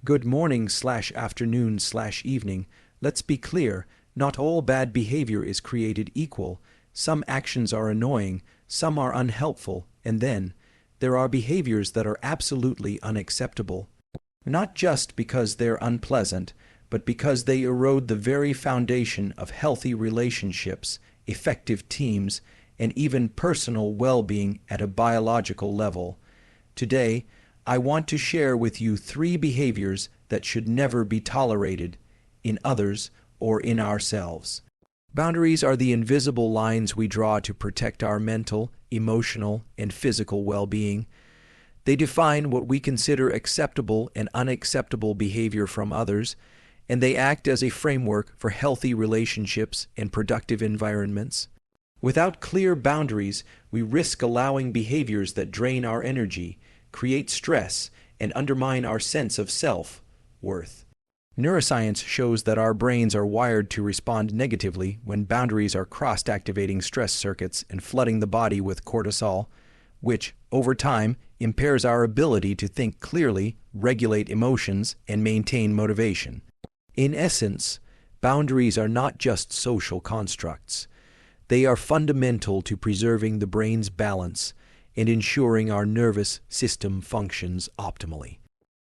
Good morning/afternoon/evening. Let's be clear, not all bad behavior is created equal. Some actions are annoying, some are unhelpful, and then there are behaviors that are absolutely unacceptable. Not just because they're unpleasant, but because they erode the very foundation of healthy relationships, effective teams, and even personal well-being at a biological level. Today, I want to share with you 3 behaviors that should never be tolerated in others or in ourselves. Boundaries are the invisible lines we draw to protect our mental, emotional, and physical well-being. They define what we consider acceptable and unacceptable behavior from others, and they act as a framework for healthy relationships and productive environments. Without clear boundaries, we risk allowing behaviors that drain our energy, create stress, and undermine our sense of self-worth. Neuroscience shows that our brains are wired to respond negatively when boundaries are crossed, activating stress circuits and flooding the body with cortisol, which, over time, impairs our ability to think clearly, regulate emotions, and maintain motivation. In essence, boundaries are not just social constructs. They are fundamental to preserving the brain's balance and ensuring our nervous system functions optimally.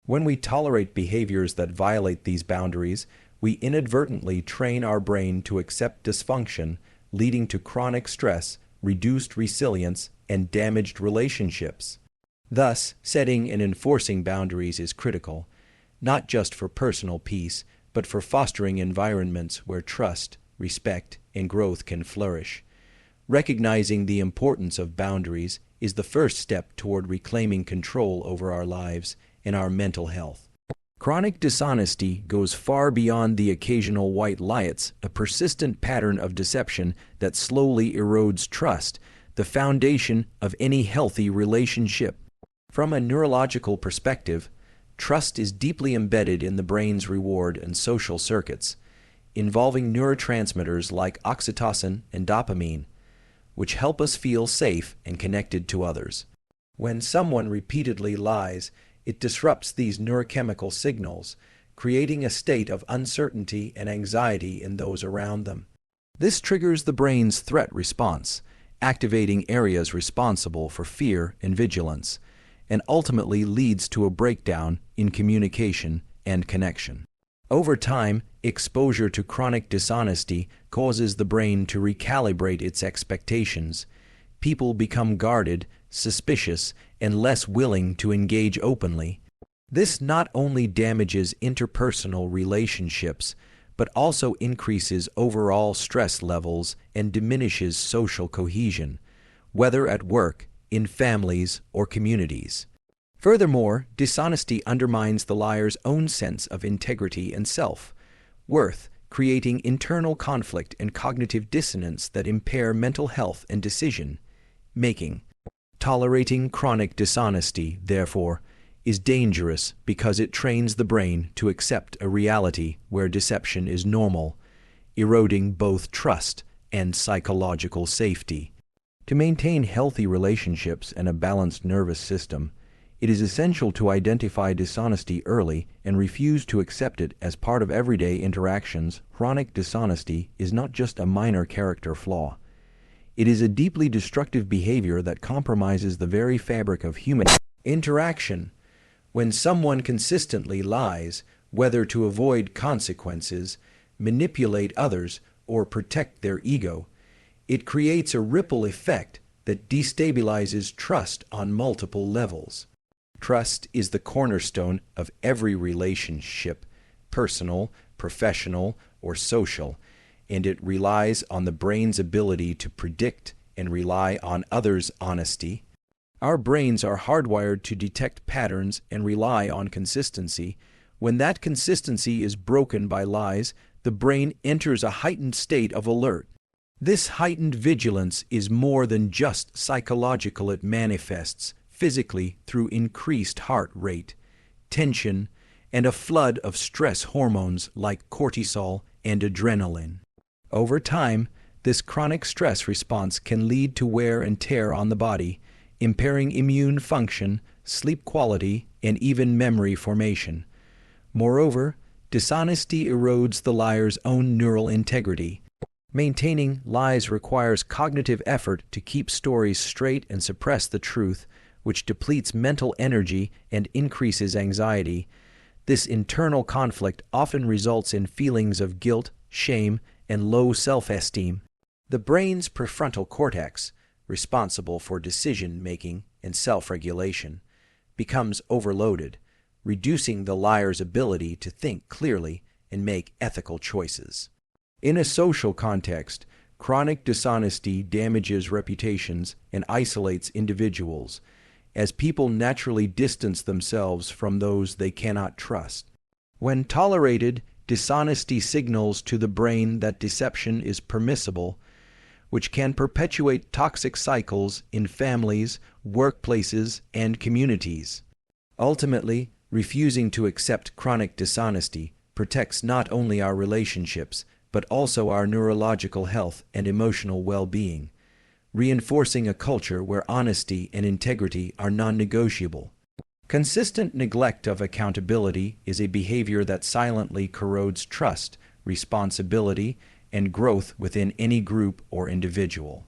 When we tolerate behaviors that violate these boundaries, we inadvertently train our brain to accept dysfunction, leading to chronic stress, reduced resilience, and damaged relationships. Thus, setting and enforcing boundaries is critical, not just for personal peace, but for fostering environments where trust, respect, and growth can flourish. Recognizing the importance of boundaries is the first step toward reclaiming control over our lives and our mental health. Chronic dishonesty goes far beyond the occasional white lies, a persistent pattern of deception that slowly erodes trust, the foundation of any healthy relationship. From a neurological perspective, trust is deeply embedded in the brain's reward and social circuits, involving neurotransmitters like oxytocin and dopamine, which help us feel safe and connected to others. When someone repeatedly lies, it disrupts these neurochemical signals, creating a state of uncertainty and anxiety in those around them. This triggers the brain's threat response, activating areas responsible for fear and vigilance, and ultimately leads to a breakdown in communication and connection. Over time, exposure to chronic dishonesty causes the brain to recalibrate its expectations. People become guarded, suspicious, and less willing to engage openly. This not only damages interpersonal relationships, but also increases overall stress levels and diminishes social cohesion, whether at work, in families, or communities. Furthermore, dishonesty undermines the liar's own sense of integrity and self-worth, creating internal conflict and cognitive dissonance that impair mental health and decision-making. Tolerating chronic dishonesty, therefore, is dangerous because it trains the brain to accept a reality where deception is normal, eroding both trust and psychological safety. To maintain healthy relationships and a balanced nervous system, it is essential to identify dishonesty early and refuse to accept it as part of everyday interactions. Chronic dishonesty is not just a minor character flaw. It is a deeply destructive behavior that compromises the very fabric of human interaction. When someone consistently lies, whether to avoid consequences, manipulate others, or protect their ego, it creates a ripple effect that destabilizes trust on multiple levels. Trust is the cornerstone of every relationship, personal, professional, or social, and it relies on the brain's ability to predict and rely on others' honesty. Our brains are hardwired to detect patterns and rely on consistency. When that consistency is broken by lies, the brain enters a heightened state of alert. This heightened vigilance is more than just psychological. It manifests physically through increased heart rate, tension, and a flood of stress hormones like cortisol and adrenaline. Over time, this chronic stress response can lead to wear and tear on the body, impairing immune function, sleep quality, and even memory formation. Moreover, dishonesty erodes the liar's own neural integrity. Maintaining lies requires cognitive effort to keep stories straight and suppress the truth, which depletes mental energy and increases anxiety. This internal conflict often results in feelings of guilt, shame, and low self-esteem. The brain's prefrontal cortex, responsible for decision-making and self-regulation, becomes overloaded, reducing the liar's ability to think clearly and make ethical choices. In a social context, chronic dishonesty damages reputations and isolates individuals, as people naturally distance themselves from those they cannot trust. When tolerated, dishonesty signals to the brain that deception is permissible, which can perpetuate toxic cycles in families, workplaces, and communities. Ultimately, refusing to accept chronic dishonesty protects not only our relationships, but also our neurological health and emotional well-being, reinforcing a culture where honesty and integrity are non-negotiable. Consistent neglect of accountability is a behavior that silently corrodes trust, responsibility, and growth within any group or individual.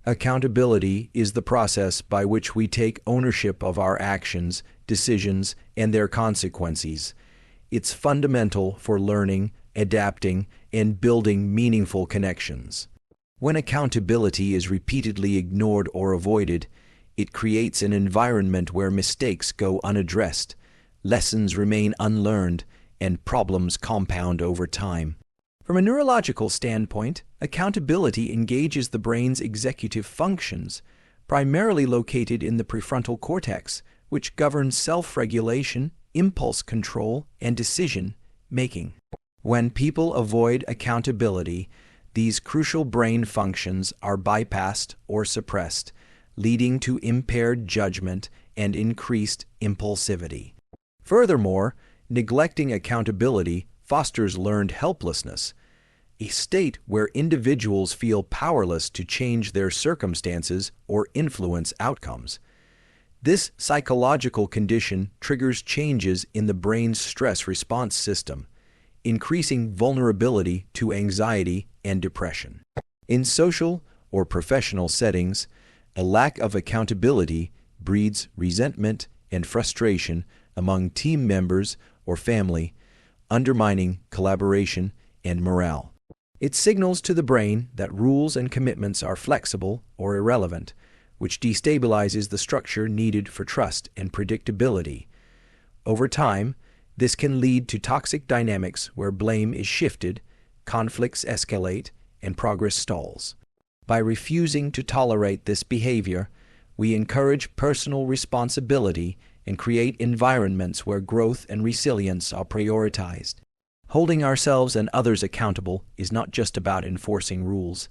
Accountability is the process by which we take ownership of our actions, decisions, and their consequences. It's fundamental for learning, adapting, and building meaningful connections. When accountability is repeatedly ignored or avoided, it creates an environment where mistakes go unaddressed, lessons remain unlearned, and problems compound over time. From a neurological standpoint, accountability engages the brain's executive functions, primarily located in the prefrontal cortex, which governs self-regulation, impulse control, and decision-making. When people avoid accountability, these crucial brain functions are bypassed or suppressed, leading to impaired judgment and increased impulsivity. Furthermore, neglecting accountability fosters learned helplessness, a state where individuals feel powerless to change their circumstances or influence outcomes. This psychological condition triggers changes in the brain's stress response system, increasing vulnerability to anxiety and depression. In social or professional settings, a lack of accountability breeds resentment and frustration among team members or family, undermining collaboration and morale. It signals to the brain that rules and commitments are flexible or irrelevant, which destabilizes the structure needed for trust and predictability. Over time, this can lead to toxic dynamics where blame is shifted, conflicts escalate, and progress stalls. By refusing to tolerate this behavior, we encourage personal responsibility and create environments where growth and resilience are prioritized. Holding ourselves and others accountable is not just about enforcing rules.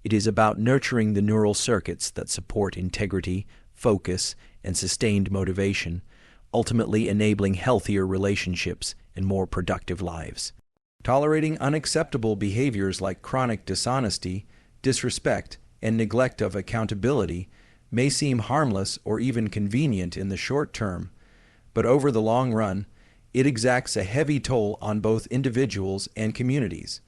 It is about nurturing the neural circuits that support integrity, focus, and sustained motivation, ultimately enabling healthier relationships and more productive lives. Tolerating unacceptable behaviors like chronic dishonesty, disrespect, and neglect of accountability may seem harmless or even convenient in the short term, but over the long run, it exacts a heavy toll on both individuals and communities.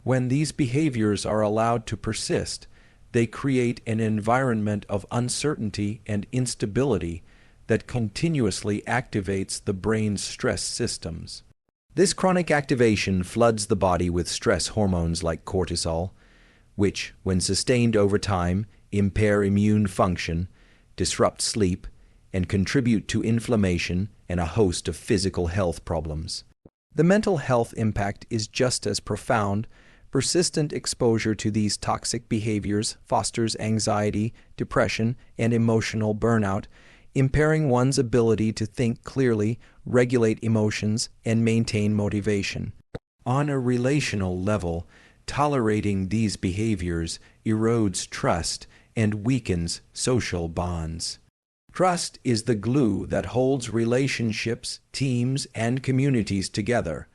When these behaviors are allowed to persist, they create an environment of uncertainty and instability that continuously activates the brain's stress systems. This chronic activation floods the body with stress hormones like cortisol, which, when sustained over time, impair immune function, disrupt sleep, and contribute to inflammation and a host of physical health problems. The mental health impact is just as profound. Persistent exposure to these toxic behaviors fosters anxiety, depression, and emotional burnout, impairing one's ability to think clearly, regulate emotions, and maintain motivation. On a relational level, tolerating these behaviors erodes trust and weakens social bonds. Trust is the glue that holds relationships, teams, and communities together.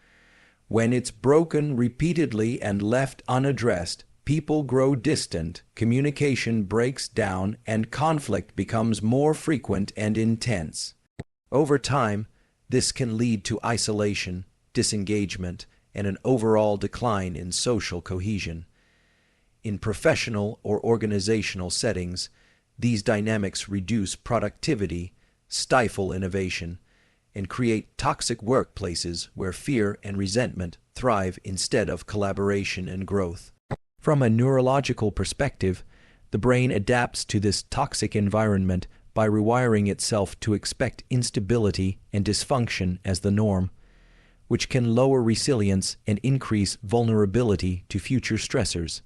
When it's broken repeatedly and left unaddressed, people grow distant, communication breaks down, and conflict becomes more frequent and intense. Over time, this can lead to isolation, disengagement, and an overall decline in social cohesion. In professional or organizational settings, these dynamics reduce productivity, stifle innovation, and create toxic workplaces where fear and resentment thrive instead of collaboration and growth. From a neurological perspective, the brain adapts to this toxic environment by rewiring itself to expect instability and dysfunction as the norm, which can lower resilience and increase vulnerability to future stressors.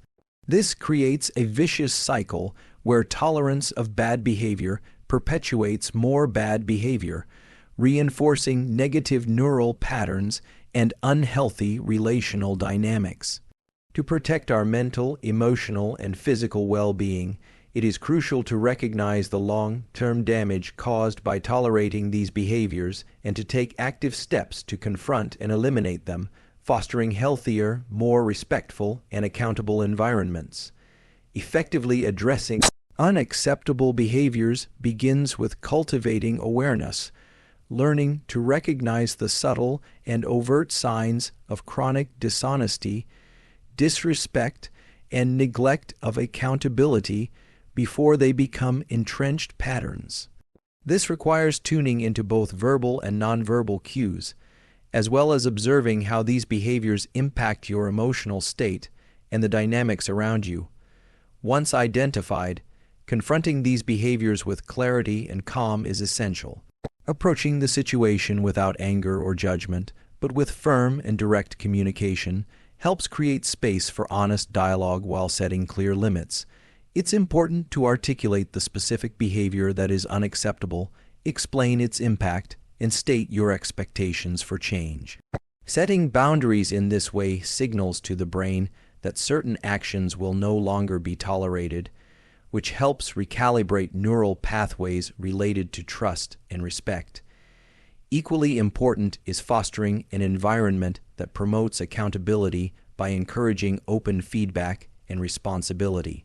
This creates a vicious cycle where tolerance of bad behavior perpetuates more bad behavior, reinforcing negative neural patterns and unhealthy relational dynamics. To protect our mental, emotional, and physical well-being, it is crucial to recognize the long-term damage caused by tolerating these behaviors and to take active steps to confront and eliminate them, fostering healthier, more respectful, and accountable environments. Effectively addressing unacceptable behaviors begins with cultivating awareness, learning to recognize the subtle and overt signs of chronic dishonesty, disrespect, and neglect of accountability before they become entrenched patterns. This requires tuning into both verbal and nonverbal cues, as well as observing how these behaviors impact your emotional state and the dynamics around you. Once identified, confronting these behaviors with clarity and calm is essential. Approaching the situation without anger or judgment, but with firm and direct communication, helps create space for honest dialogue while setting clear limits. It's important to articulate the specific behavior that is unacceptable, explain its impact, and state your expectations for change. Setting boundaries in this way signals to the brain that certain actions will no longer be tolerated, which helps recalibrate neural pathways related to trust and respect. Equally important is fostering an environment that promotes accountability by encouraging open feedback and responsibility.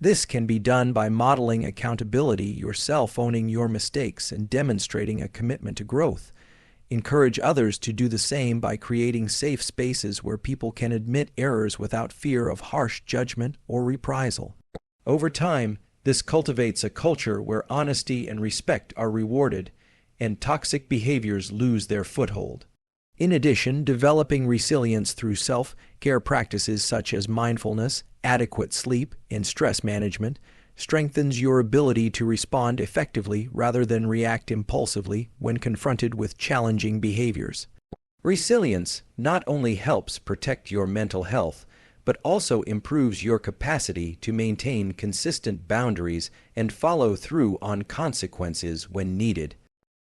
This can be done by modeling accountability yourself, owning your mistakes, and demonstrating a commitment to growth. Encourage others to do the same by creating safe spaces where people can admit errors without fear of harsh judgment or reprisal. Over time, this cultivates a culture where honesty and respect are rewarded, and toxic behaviors lose their foothold. In addition, developing resilience through self-care practices such as mindfulness, adequate sleep, and stress management strengthens your ability to respond effectively rather than react impulsively when confronted with challenging behaviors. Resilience not only helps protect your mental health, but also improves your capacity to maintain consistent boundaries and follow through on consequences when needed.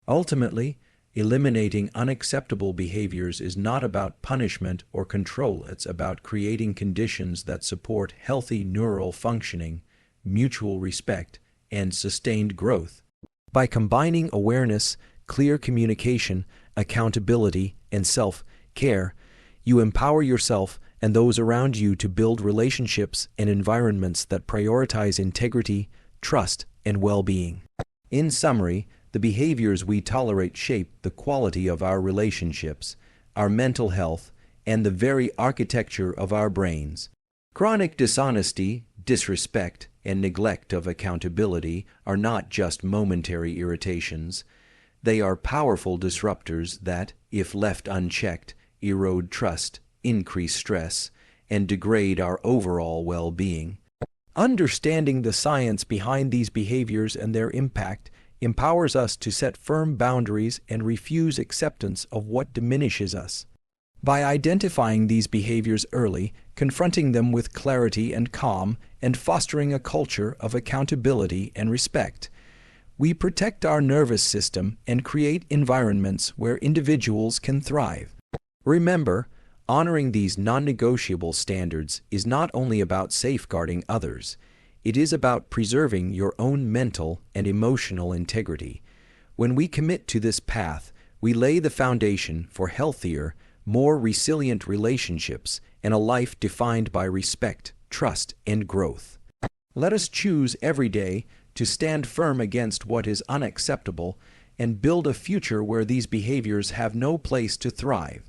Ultimately, eliminating unacceptable behaviors is not about punishment or control. It's about creating conditions that support healthy neural functioning, mutual respect, and sustained growth. By combining awareness, clear communication, accountability, and self-care, you empower yourself and those around you to build relationships and environments that prioritize integrity, trust, and well-being. In summary, the behaviors we tolerate shape the quality of our relationships, our mental health, and the very architecture of our brains. Chronic dishonesty, disrespect, and neglect of accountability are not just momentary irritations. They are powerful disruptors that, if left unchecked, erode trust, increase stress, and degrade our overall well-being. Understanding the science behind these behaviors and their impact empowers us to set firm boundaries and refuse acceptance of what diminishes us. By identifying these behaviors early, confronting them with clarity and calm, and fostering a culture of accountability and respect, we protect our nervous system and create environments where individuals can thrive. Remember, honoring these non-negotiable standards is not only about safeguarding others. It is about preserving your own mental and emotional integrity. When we commit to this path, we lay the foundation for healthier, more resilient relationships and a life defined by respect, trust, and growth. Let us choose every day to stand firm against what is unacceptable and build a future where these behaviors have no place to thrive.